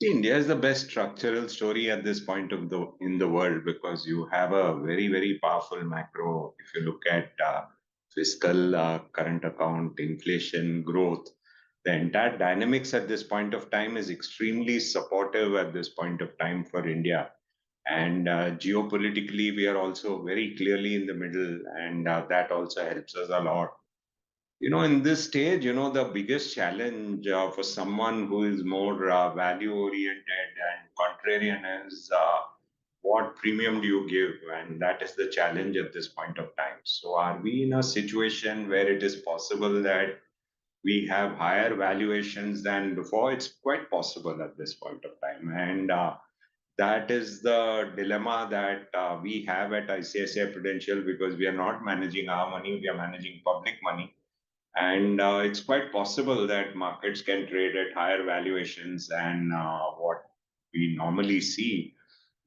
India is the best structural story at this point of the in the world because you have a very powerful macro. If you look at fiscal, current account, inflation, growth, the entire dynamics at this point of time is extremely supportive at this point of time for India. And geopolitically, we are also very clearly in the middle, and that also helps us a lot. In this stage, the biggest challenge for someone who is more value oriented and contrarian is what premium do you give? And that is the challenge at this point of time. So, are we in a situation where it is possible that we have higher valuations than before? It's quite possible at this point of time. And that is the dilemma that we have at ICICI Prudential because we are not managing our money, we are managing public money, and it's quite possible that markets can trade at higher valuations than what we normally see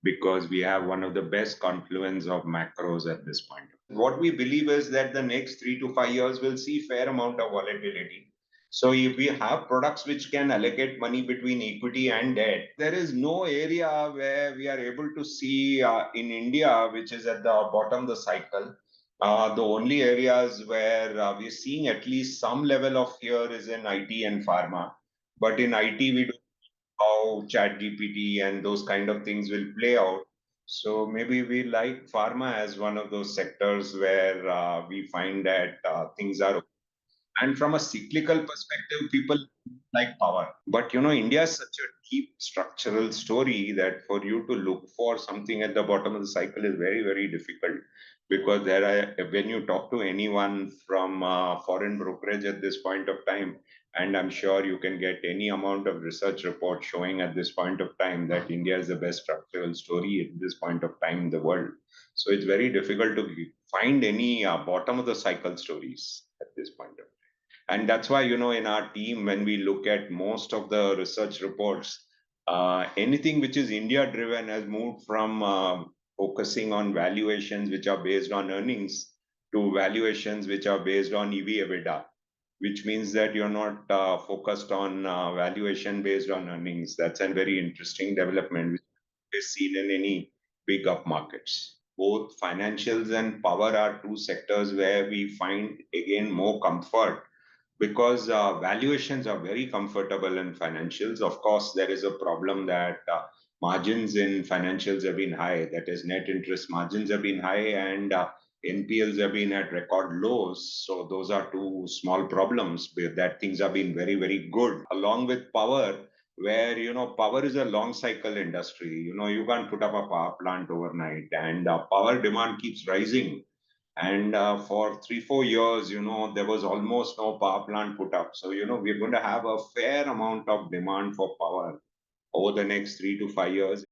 because we have one of the best confluence of macros at this point. What we believe is that the next 3 to 5 years will see fair amount of volatility. So if we have products which can allocate money between equity and debt, there is no area where we are able to see in India, which is at the bottom of the cycle. The only areas where we're seeing at least some level of fear is in IT and pharma. But in IT, we don't how ChatGPT and those kind of things will play out. So maybe we like pharma as one of those sectors where we find that things are. And from a cyclical perspective, people like power. But India is such a deep structural story that for you to look for something at the bottom of the cycle is very difficult because when you talk to anyone from foreign brokerage at this point of time, and I'm sure you can get any amount of research report showing at this point of time that India is the best structural story at this point of time in the world. So it's very difficult to find any bottom of the cycle stories at this point of time. And that's why, in our team, when we look at most of the research reports, anything which is India driven has moved from focusing on valuations which are based on earnings to valuations which are based on EV EBITDA, which means that you're not focused on valuation based on earnings. That's a very interesting development which is seen in any big up markets. Both financials and power are two sectors where we find again more comfort because valuations are very comfortable in financials. Of course, there is a problem that margins in financials have been high. That is, net interest margins have been high, and NPLs have been at record lows. So those are two small problems. That things have been very good. Along with power, where power is a long cycle industry. You can't put up a power plant overnight, and power demand keeps rising, and for 3 4 years, there was almost no power plant put up. So we're going to have a fair amount of demand for power over the next 3 to 5 years.